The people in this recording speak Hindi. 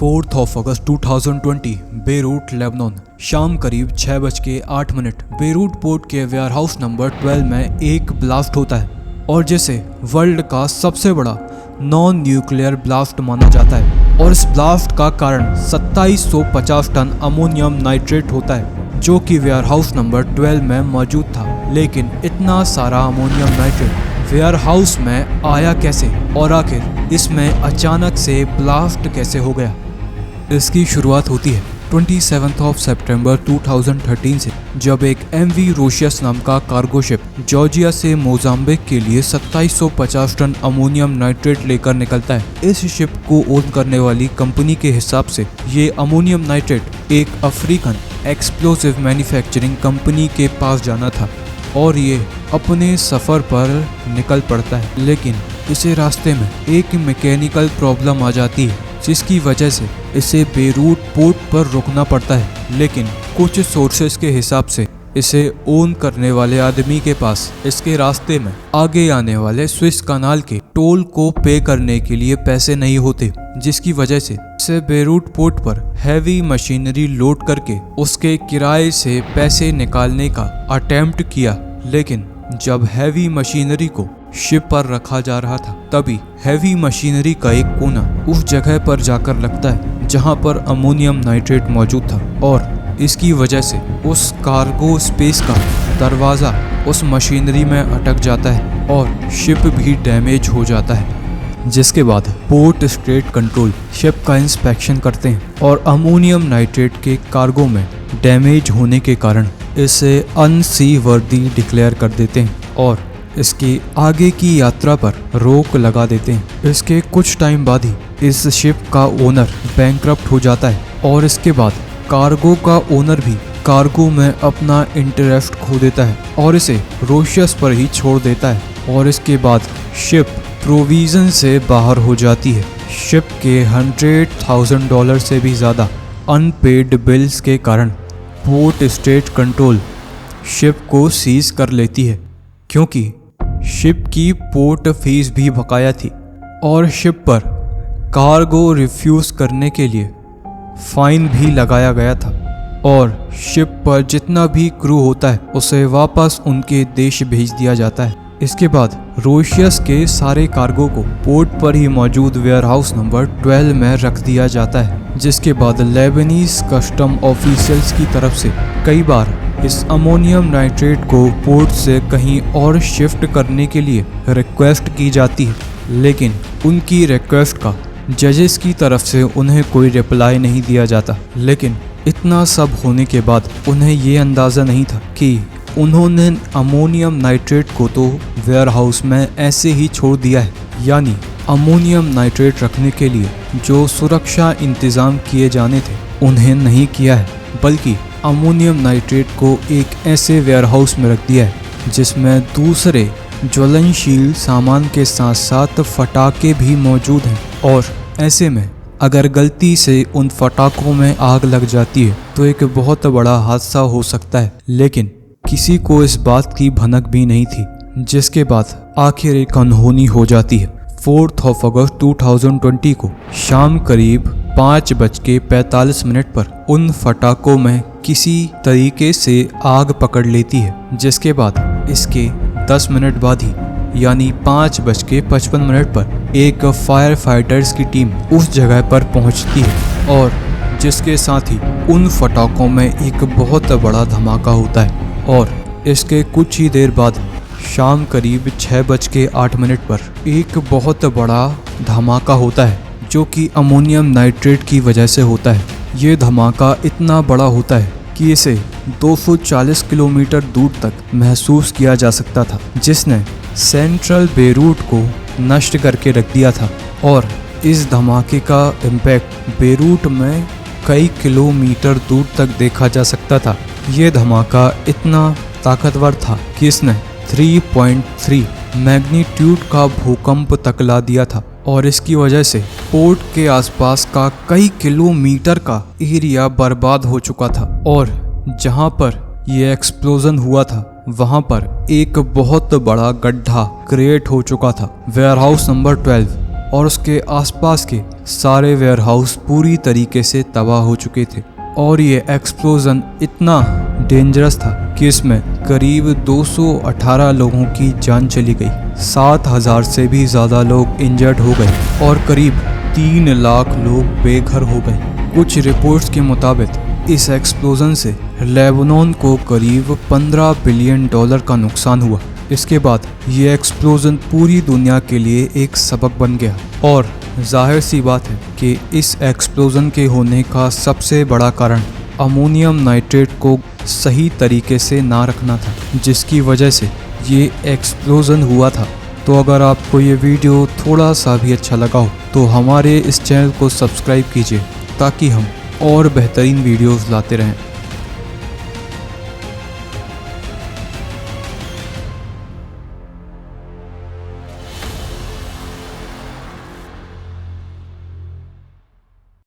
4 अगस्त 2020 बेरूट लेबनान। शाम करीब 6:08 बेरूट पोर्ट के वेयरहाउस नंबर 12 में एक ब्लास्ट होता है और जिसे वर्ल्ड का सबसे बड़ा नॉन न्यूक्लियर ब्लास्ट माना जाता है। और इस ब्लास्ट का कारण 2750 टन अमोनियम नाइट्रेट होता है जो कि वेयरहाउस नंबर 12 में मौजूद था। लेकिन इतना सारा अमोनियम नाइट्रेट वेयरहाउस में आया कैसे और आखिर इसमें अचानक से ब्लास्ट कैसे हो गया? इसकी शुरुआत होती है 27 सितंबर 2013 से, जब एक MV रोशियस नाम का कार्गो शिप जॉर्जिया से मोजाम्बिक के लिए 2750 टन अमोनियम नाइट्रेट लेकर निकलता है। इस शिप को ओन करने वाली कंपनी के हिसाब से ये अमोनियम नाइट्रेट एक अफ्रीकन एक्सप्लोसिव मैन्युफैक्चरिंग कंपनी के पास जाना था और ये अपने सफ़र पर निकल पड़ता है। लेकिन इसे रास्ते में एक मैकेनिकल प्रॉब्लम आ जाती है जिसकी वजह से इसे बेरूट पोर्ट पर रुकना पड़ता है। लेकिन कुछ सोर्सेस के हिसाब से इसे ओन करने वाले आदमी के पास इसके रास्ते में आगे आने वाले स्विस कनाल के टोल को पे करने के लिए पैसे नहीं होते, जिसकी वजह से इसे बेरूट पोर्ट पर हैवी मशीनरी लोड करके उसके किराए से पैसे निकालने का अटेम्प्ट किया। लेकिन जब हैवी मशीनरी को शिप पर रखा जा रहा था तभी हैवी मशीनरी का एक कोना उस जगह पर जाकर लगता है जहां पर अमोनियम नाइट्रेट मौजूद था और इसकी वजह से उस कार्गो स्पेस का दरवाज़ा उस मशीनरी में अटक जाता है और शिप भी डैमेज हो जाता है। जिसके बाद पोर्ट स्ट्रेट कंट्रोल शिप का इंस्पेक्शन करते हैं और अमोनियम नाइट्रेट के कार्गो में डैमेज होने के कारण इसे अनसीवर्दी डिक्लेयर कर देते हैं और इसकी आगे की यात्रा पर रोक लगा देते हैं। इसके कुछ टाइम बाद ही इस शिप का ओनर बैंकरप्ट हो जाता है और इसके बाद कार्गो का ओनर भी कार्गो में अपना इंटरेस्ट खो देता है और इसे रोशियस पर ही छोड़ देता है और इसके बाद शिप प्रोविजन से बाहर हो जाती है। शिप के $100,000 से भी ज़्यादा अनपेड बिल्स के कारण पोर्ट स्टेट कंट्रोल शिप को सीज कर लेती है क्योंकि शिप की पोर्ट फीस भी बकाया थी और शिप पर कार्गो रिफ्यूज़ करने के लिए फाइन भी लगाया गया था और शिप पर जितना भी क्रू होता है उसे वापस उनके देश भेज दिया जाता है। इसके बाद रोशियस के सारे कार्गो को पोर्ट पर ही मौजूद वेयरहाउस नंबर 12 में रख दिया जाता है। जिसके बाद लेबनीज कस्टम ऑफिशियल्स की तरफ से कई बार इस अमोनियम नाइट्रेट को पोर्ट से कहीं और शिफ्ट करने के लिए रिक्वेस्ट की जाती है, लेकिन उनकी रिक्वेस्ट का जजेस की तरफ से उन्हें कोई रिप्लाई नहीं दिया जाता। लेकिन इतना सब होने के बाद उन्हें ये अंदाज़ा नहीं था कि उन्होंने अमोनियम नाइट्रेट को तो वेयरहाउस में ऐसे ही छोड़ दिया है, यानी अमोनियम नाइट्रेट रखने के लिए जो सुरक्षा इंतज़ाम किए जाने थे उन्हें नहीं किया है, बल्कि अमोनियम नाइट्रेट को एक ऐसे वेयरहाउस में रख दिया है जिसमें दूसरे ज्वलनशील सामान के साथ साथ फटाके भी मौजूद हैं और ऐसे में अगर गलती से उन फटाकों में आग लग जाती है तो एक बहुत बड़ा हादसा हो सकता है। लेकिन किसी को इस बात की भनक भी नहीं थी, जिसके बाद आखिर एक अनहोनी हो जाती है। 4 अगस्त 2020 को शाम करीब 5:45 पर उन फटाकों में किसी तरीके से आग पकड़ लेती है, जिसके बाद इसके 10 मिनट बाद ही यानी 5:55 पर एक फायर फाइटर्स की टीम उस जगह पर पहुंचती है और जिसके साथ ही उन फटाकों में एक बहुत बड़ा धमाका होता है और इसके कुछ ही देर बाद शाम करीब 6:08 पर एक बहुत बड़ा धमाका होता है जो कि अमोनियम नाइट्रेट की वजह से होता है। ये धमाका इतना बड़ा होता है कि इसे 240 किलोमीटर दूर तक महसूस किया जा सकता था, जिसने सेंट्रल बेरूट को नष्ट करके रख दिया था और इस धमाके का इम्पैक्ट बेरूट में कई किलोमीटर दूर तक देखा जा सकता था। ये धमाका इतना ताकतवर था कि इसने 3.3 मैग्नीट्यूड का भूकंप तक ला दिया था और इसकी वजह से पोर्ट के आसपास का कई किलोमीटर का एरिया बर्बाद हो चुका था और जहां पर ये एक्सप्लोजन हुआ था वहां पर एक बहुत बड़ा गड्ढा क्रिएट हो चुका था। वेयरहाउस नंबर 12 और उसके आसपास के सारे वेयरहाउस पूरी तरीके से तबाह हो चुके थे। और ये एक्सप्लोजन इतना डेंजरस था कि इसमें करीब 218 लोगों की जान चली गई, 7,000 से भी ज़्यादा लोग इंजर्ड हो गए और करीब 3 लाख लोग बेघर हो गए। कुछ रिपोर्ट्स के मुताबिक इस एक्सप्लोजन से लेबनान को करीब $15 बिलियन का नुकसान हुआ। इसके बाद ये एक्सप्लोजन पूरी दुनिया के लिए एक सबक बन गया और जाहिर सी बात है कि इस एक्सप्लोजन के होने का सबसे बड़ा कारण अमोनियम नाइट्रेट को सही तरीके से ना रखना था, जिसकी वजह से ये एक्सप्लोजन हुआ था। तो अगर आपको ये वीडियो थोड़ा सा भी अच्छा लगा हो तो हमारे इस चैनल को सब्सक्राइब कीजिए ताकि हम और बेहतरीन वीडियोस लाते रहें।